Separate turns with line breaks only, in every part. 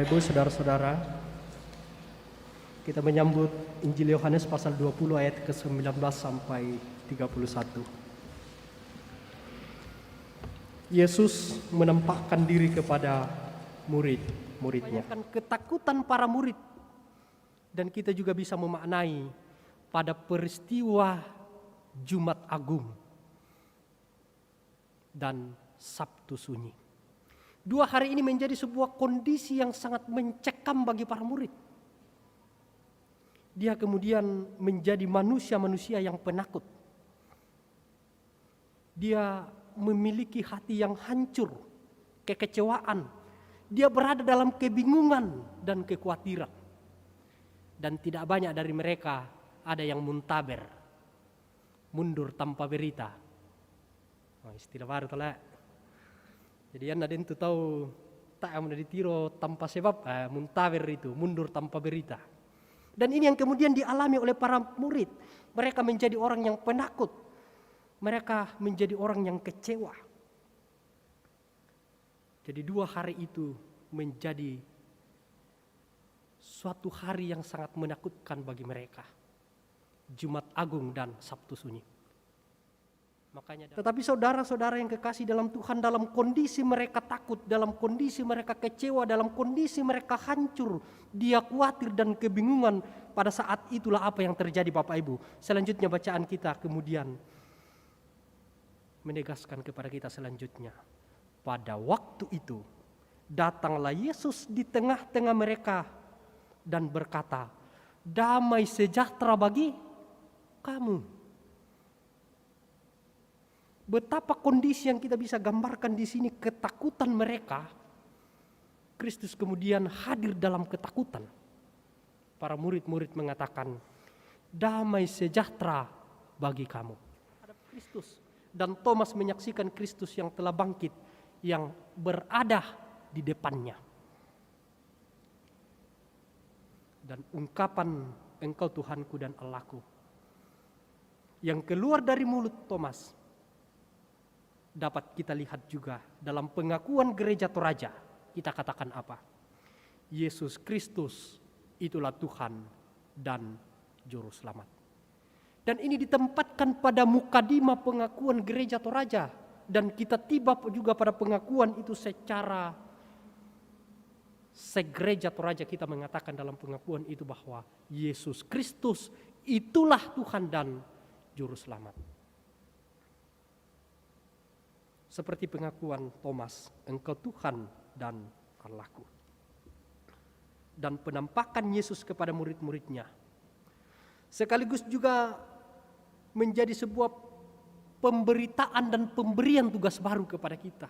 Bapak Ibu, Saudara-saudara, kita menyambut Injil Yohanes pasal 20 ayat ke-19 sampai 31. Yesus menampakkan diri kepada murid-muridnya. Ketakutan para murid, dan kita juga bisa memaknai pada peristiwa Jumat Agung dan Sabtu Sunyi. 2 hari ini menjadi sebuah kondisi yang sangat mencekam bagi para murid. Dia kemudian menjadi manusia-manusia yang penakut. Dia memiliki hati yang hancur, kekecewaan. Dia berada dalam kebingungan dan kekhawatiran. Dan tidak banyak dari mereka ada yang muntaber, mundur tanpa berita. Istilah baru telah. Jadi anda itu tahu tak yang ditiro tanpa sebab, muntaber itu, mundur tanpa berita. Dan ini yang kemudian dialami oleh para murid. Mereka menjadi orang yang penakut. Mereka menjadi orang yang kecewa. Jadi 2 hari itu menjadi suatu hari yang sangat menakutkan bagi mereka. Jumat Agung dan Sabtu Sunyi. Tetapi saudara-saudara yang kekasih dalam Tuhan, dalam kondisi mereka takut, dalam kondisi mereka kecewa, dalam kondisi mereka hancur, dia khawatir dan kebingungan, pada saat itulah apa yang terjadi Bapak Ibu. Selanjutnya bacaan kita kemudian menegaskan kepada kita selanjutnya. Pada waktu itu datanglah Yesus di tengah-tengah mereka dan berkata, "Damai sejahtera bagi kamu." Betapa kondisi yang kita bisa gambarkan di sini, ketakutan mereka. Kristus kemudian hadir dalam ketakutan. Para murid-murid mengatakan, "Damai sejahtera bagi kamu." Ada Kristus, dan Thomas menyaksikan Kristus yang telah bangkit, yang berada di depannya. Dan ungkapan, "Engkau Tuhanku dan Allahku," yang keluar dari mulut Thomas, dapat kita lihat juga dalam pengakuan gereja Toraja. Kita katakan apa? Yesus Kristus itulah Tuhan dan Juru Selamat. Dan ini ditempatkan pada mukadimah pengakuan gereja Toraja. Dan kita tiba juga pada pengakuan itu secara segereja Toraja, kita mengatakan dalam pengakuan itu bahwa Yesus Kristus itulah Tuhan dan Juru Selamat. Seperti pengakuan Thomas, "Engkau Tuhan dan Allahku." Dan penampakan Yesus kepada murid-muridnya sekaligus juga menjadi sebuah pemberitaan dan pemberian tugas baru kepada kita,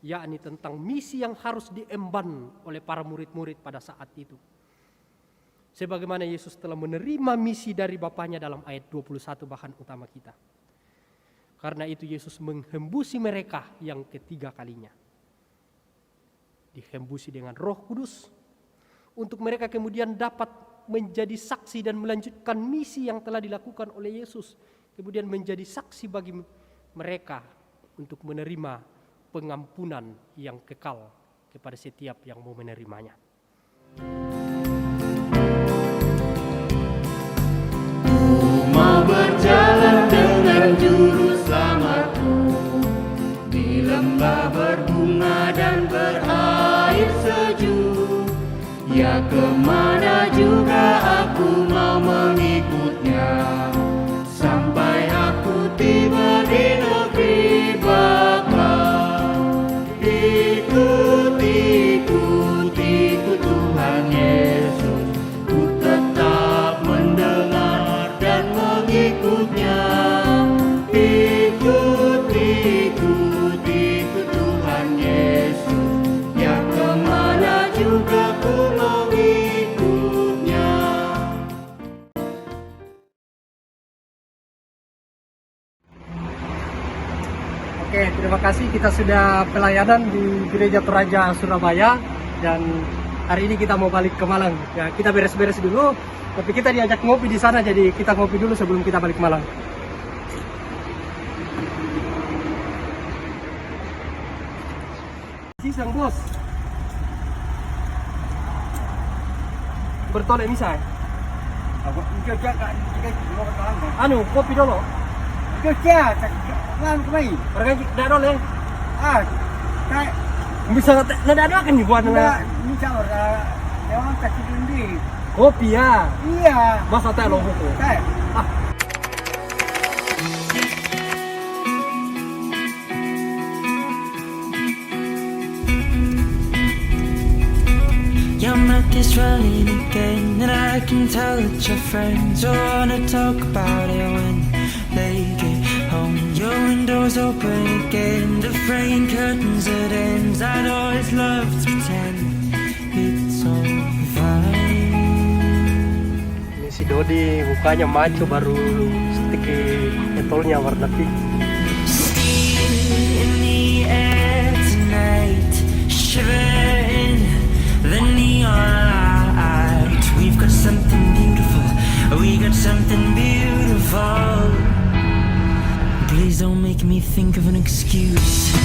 yakni tentang misi yang harus diemban oleh para murid-murid pada saat itu. Sebagaimana Yesus telah menerima misi dari Bapaknya dalam ayat 21 bahan utama kita. Karena itu Yesus menghembusi mereka yang ketiga kalinya. Dihembusi dengan Roh Kudus untuk mereka kemudian dapat menjadi saksi dan melanjutkan misi yang telah dilakukan oleh Yesus. Kemudian menjadi saksi bagi mereka untuk menerima pengampunan yang kekal kepada setiap yang mau menerimanya.
Mau berjalan dengan Juru Selamatku di lembah berbunga dan berair sejuk. Ya, kemana juga aku mau mengikutnya, sampai aku tiba di negeri baka. Ikut Tuhan Yesus, ku tetap mendengar dan mengikutnya. Ikut Tuhan Yesus, ya kemana juga ku mengikutnya.
Oke, terima kasih. Kita sudah pelayanan di Gereja Toraja Surabaya, dan hari ini kita mau balik ke Malang. Ya, kita beres-beres dulu, tapi kita diajak ngopi di sana, jadi kita ngopi dulu sebelum kita balik ke Malang. Sang bos. bertolak misal.
Aku kerja kat kita orang kan.
Anu, kopi dulu.
Kerja kan kemai.
Orang dah dulu.
Ah, tak
Bisa nada ada kan buat
enggak ni cakap dia orang kasih duit.
kopi ya.
Iya.
Masa tak lo buku.
Tak.
Your mouth is running again, and I can tell that your friends all wanna talk about it when they get home. Your window's open again, the fraying curtains that ends. I'd always love to pretend it's all fine.
Ini si Dodi mukanya maco baru sticky etolnya warna pink.
In the air tonight, shivering the neon light. We've got something beautiful. We got something beautiful. Please don't make me think of an excuse.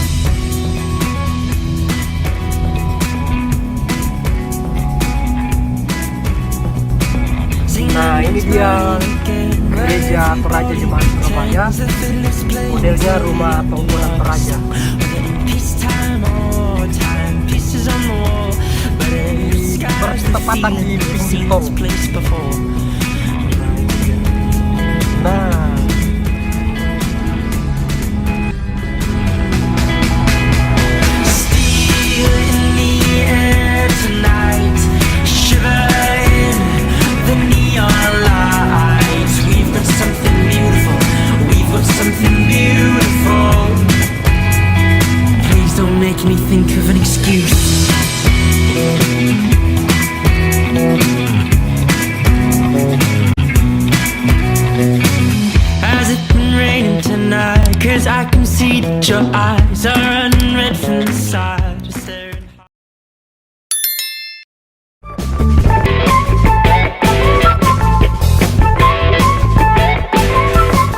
Nah, ini dia gereja Toraja Jemaat Surabaya. Modelnya rumah tonggolan Toraja. Bertepatan di pinggir tol. Nah,
Make me think of an excuse. Has it been raining tonight? 'Cause I can see that your eyes are running red from the side.